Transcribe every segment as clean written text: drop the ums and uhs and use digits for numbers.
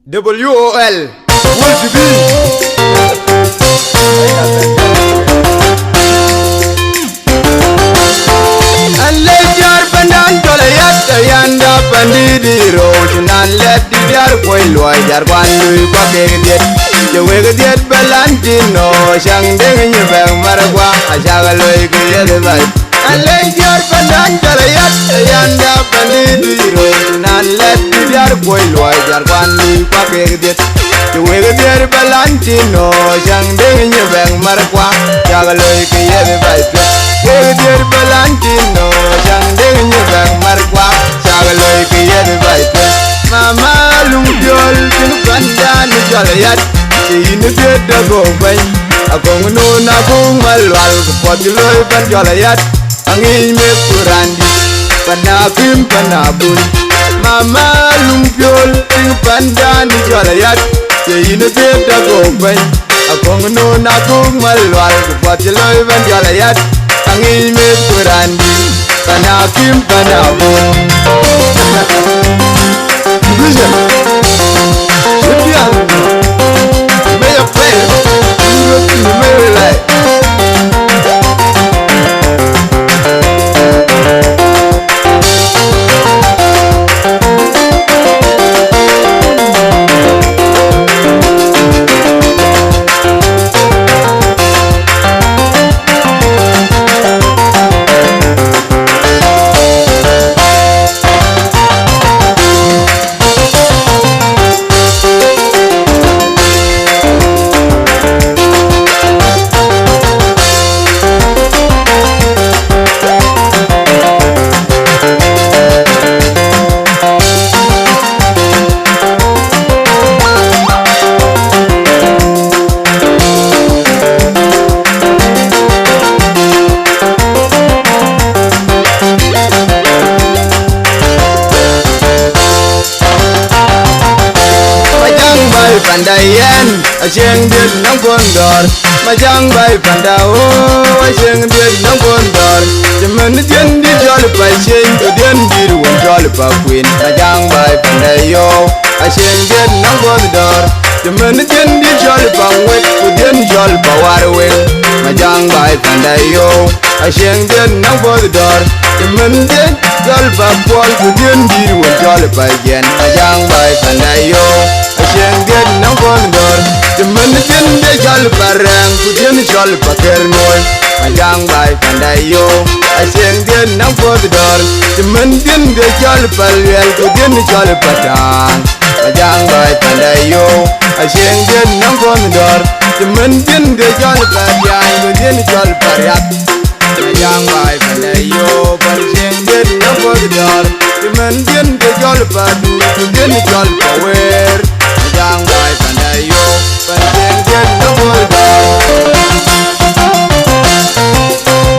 WOL Wol Division Allejar pandan tolayat yanda pandidi road nan let diar koi loy jar kwandu kwa kegdiet jewegdiet balantino shang deng nyebang marwa ajaga loy kuyed bai Allejar pandan tolayat yanda pandidi road nan let diar koi loy jar kwandu kwa kegdiet jewegdiet balantino shang deng nyebang marwa ajaga loy kuyed bai Dear Valentino, young ding you back Marqua, Sagaloy, Kied Viper, Mama Lumpiol, Pandan, Joliet, in the bed of Gobay, a Congo, Nabung, Malwal, Potuloy, and Joliet, and in me Purandi, Panapim, Panabun, Mama Lumpiol, Pandan, Joliet, in the bed of Gobay, a Congo, Nabung, Malwal, Potuloy, and Joliet. Angin me kurandi, panakim panabun. Vision. Vision. May a play. You may rely. Pandayan, a cheng did no gondor, Majang by Pandao, a cheng did no gondor, the Manitan did jolly by Shane to the end did one jolly queen, Majang by Pandayo, a cheng did no gondor, the Manitan did jolly wet to the end jolly power away, Majang by Pandayo, a cheng did no gondor, the Manitan jolly wall to the end did one jolly by again, Majang by Pandayo. Asheng get no gondor, the manitin de jol parang, kudin jol pakernoy, Majang by Pandayo. Asheng get no gondor, the manitin de jol palwel, kudin jol patang, Majang by Pandayo. Asheng get no gondor, the manitin de jol paryang, kudin jol paryak, Majang by Pandayo. Asheng get no gondor, the manitin de jol padu, kudin jol power. Young boy, Pandayo, Pandayo, get the world down.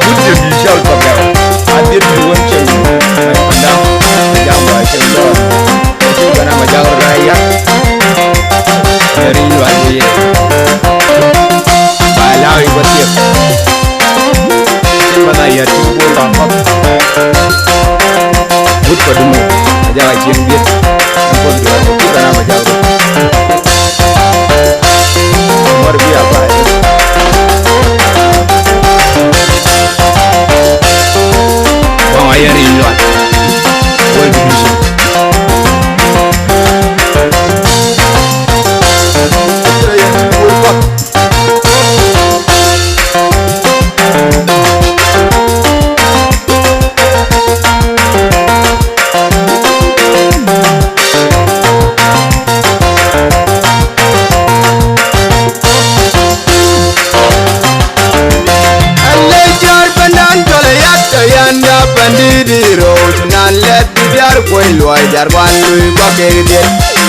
Good to be shot for them. I did the one change. Now, the young boy can go. You're gonna have a young raya. Very new idea. By allowing what you but I had to go on. Good for the moon. I got a change it. I'm going to have a young. What do we have right? Oh, I hear you lot. Wol Division. Pandidi road nan let diar koi loy jar wan lui kwa kegdiet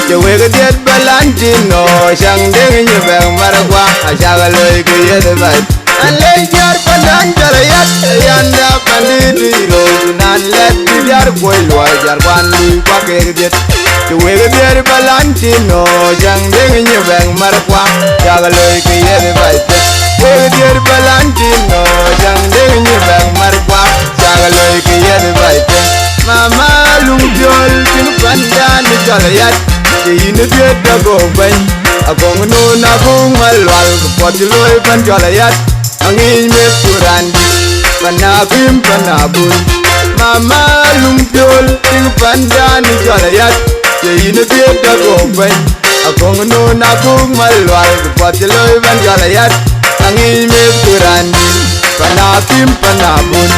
je wegdiet balantino shang deng nyebang marwa ajaga loy kuyed bai alle jar pandan jalayat yanda pandidi road nan let diar koi loy jar wan lui kwa kegdiet je wegdiet balantino shang deng nyebang marwa ajaga loy kuyed bai wegdiet balantino shang deng nyebang marwa ajaga loy kuyed bai Mama Lumpiol, Pin Pandan, jala yat ke ine biet da go ben agong no na bung malwal pot loy pan jala yat angin me kurandi panabim panabun mama lumpiol ting pandani jala yat ke ine biet da go ben agong no na bung malwal pot loy pan jala yat angin me kurandi panabim panabun